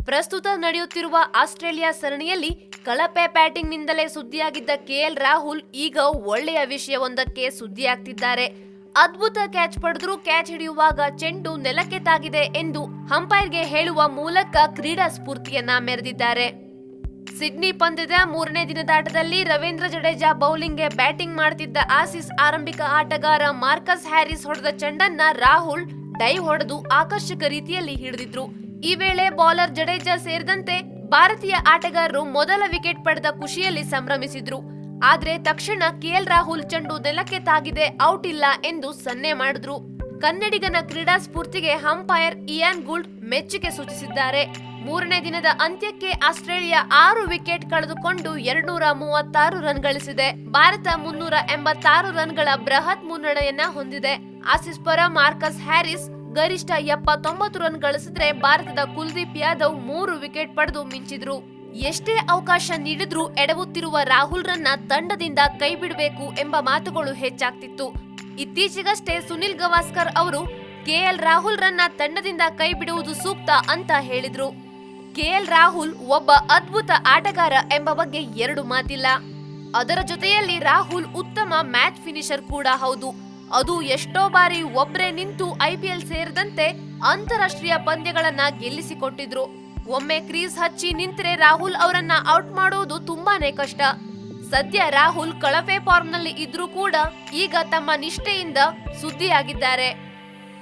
ಪ್ರಸ್ತುತ ನಡೆಯುತ್ತಿರುವ ಆಸ್ಟ್ರೇಲಿಯಾ ಸರಣಿಯಲ್ಲಿ ಕಳಪೆ ಬ್ಯಾಟಿಂಗ್ನಿಂದಲೇ ಸುದ್ದಿಯಾಗಿದ್ದ ಕೆಎಲ್ ರಾಹುಲ್ ಈಗ ಒಳ್ಳೆಯ ವಿಷಯವೊಂದಕ್ಕೆ ಸುದ್ದಿಯಾಗ್ತಿದ್ದಾರೆ. ಅದ್ಭುತ ಕ್ಯಾಚ್ ಪಡೆದರೂ ಕ್ಯಾಚ್ ಹಿಡಿಯುವಾಗ ಚೆಂಡು ನೆಲಕ್ಕೆ ತಾಗಿದೆ ಎಂದು ಅಂಪೈರ್ಗೆ ಹೇಳುವ ಮೂಲಕ ಕ್ರೀಡಾ ಸ್ಫೂರ್ತಿಯನ್ನ ಮೆರೆದಿದ್ದಾರೆ. ಸಿಡ್ನಿ ಪಂದ್ಯದ 3ನೇ ದಿನದಾಟದಲ್ಲಿ ರವೀಂದ್ರ ಜಡೇಜಾ ಬೌಲಿಂಗ್ಗೆ ಬ್ಯಾಟಿಂಗ್ ಮಾಡುತ್ತಿದ್ದ ಆಸೀಸ್ ಆರಂಭಿಕ ಆಟಗಾರ ಮಾರ್ಕಸ್ ಹ್ಯಾರಿಸ್ ಹೊಡೆದ ಚೆಂಡನ್ನ ರಾಹುಲ್ ಡೈವ್ ಹೊಡೆದು ಆಕರ್ಷಕ ರೀತಿಯಲ್ಲಿ ಹಿಡಿದಿದ್ರು. ಈ ವೇಳೆ ಬೌಲರ್ ಜಡೇಜಾ ಸೇರಿದಂತೆ ಭಾರತೀಯ ಆಟಗಾರರು ಮೊದಲ ವಿಕೆಟ್ ಪಡೆದ ಖುಷಿಯಲ್ಲಿ ಸಂಭ್ರಮಿಸಿದ್ರು. ಆದ್ರೆ ತಕ್ಷಣ ಕೆಎಲ್ ರಾಹುಲ್ ಚೆಂಡು ನೆಲಕ್ಕೆ ತಾಗಿದೆ, ಔಟ್ ಇಲ್ಲ ಎಂದು ಸನ್ನೆ ಮಾಡಿದ್ರು. ಕನ್ನಡಿಗನ ಕ್ರೀಡಾ ಸ್ಫೂರ್ತಿಗೆ ಅಂಪೈರ್ ಇಯಾನ್ ಗೂಲ್ಡ್ ಮೆಚ್ಚುಗೆ ಸೂಚಿಸಿದ್ದಾರೆ. 3ನೇ ದಿನದ ಅಂತ್ಯಕ್ಕೆ ಆಸ್ಟ್ರೇಲಿಯಾ 6 ವಿಕೆಟ್ ಕಳೆದುಕೊಂಡು 236 ರನ್ ಗಳಿಸಿದೆ. ಭಾರತ 386 ರನ್ಗಳ ಬೃಹತ್ ಮುನ್ನಡೆಯನ್ನ ಹೊಂದಿದೆ. ಆಸೀಸ್ ಪರ ಮಾರ್ಕಸ್ ಹ್ಯಾರಿಸ್ ಗರಿಷ್ಠ 79 ರನ್ ಗಳಿಸಿದ್ರೆ ಭಾರತದ ಕುಲ್ದೀಪ್ ಯಾದವ್ 3 ವಿಕೆಟ್ ಪಡೆದು ಮಿಂಚಿದ್ರು. ಎಷ್ಟೇ ಅವಕಾಶ ನೀಡಿದ್ರೂ ಎಡವುತ್ತಿರುವ ರಾಹುಲ್ ರನ್ನ ತಂಡದಿಂದ ಕೈ ಬಿಡಬೇಕು ಎಂಬ ಮಾತುಗಳು ಹೆಚ್ಚಾಗ್ತಿತ್ತು. ಇತ್ತೀಚೆಗಷ್ಟೇ ಸುನಿಲ್ ಗವಾಸ್ಕರ್ ಅವರು ಕೆಎಲ್ ರಾಹುಲ್ ರನ್ನ ತಂಡದಿಂದ ಕೈ ಬಿಡುವುದು ಸೂಕ್ತ ಅಂತ ಹೇಳಿದ್ರು. ಕೆಎಲ್ ರಾಹುಲ್ ಒಬ್ಬ ಅದ್ಭುತ ಆಟಗಾರ ಎಂಬ ಬಗ್ಗೆ 2 ಮಾತಿಲ್ಲ. ಅದರ ಜೊತೆಯಲ್ಲಿ ರಾಹುಲ್ ಉತ್ತಮ ಮ್ಯಾಚ್ ಫಿನಿಶರ್ ಕೂಡ ಹೌದು. ಅದು ಎಷ್ಟೋ ಬಾರಿ ಒಬ್ರೇ ನಿಂತು ಐಪಿಎಲ್ ಸೇರಿದಂತೆ ಅಂತಾರಾಷ್ಟ್ರೀಯ ಪಂದ್ಯಗಳನ್ನ ಗೆಲ್ಲಿಸಿಕೊಟ್ಟಿದ್ರು. ಒಮ್ಮೆ ಕ್ರೀಸ್ ಹಚ್ಚಿ ನಿಂತರೆ ರಾಹುಲ್ ಅವರನ್ನ ಔಟ್ ಮಾಡುವುದು ತುಂಬಾನೇ ಕಷ್ಟ. ಸದ್ಯ ರಾಹುಲ್ ಕಳಪೆ ಫಾರ್ಮ್ ನಲ್ಲಿ ಇದ್ರೂ ಕೂಡ ಈಗ ತಮ್ಮ ನಿಷ್ಠೆಯಿಂದ ಸುದ್ದಿಯಾಗಿದ್ದಾರೆ.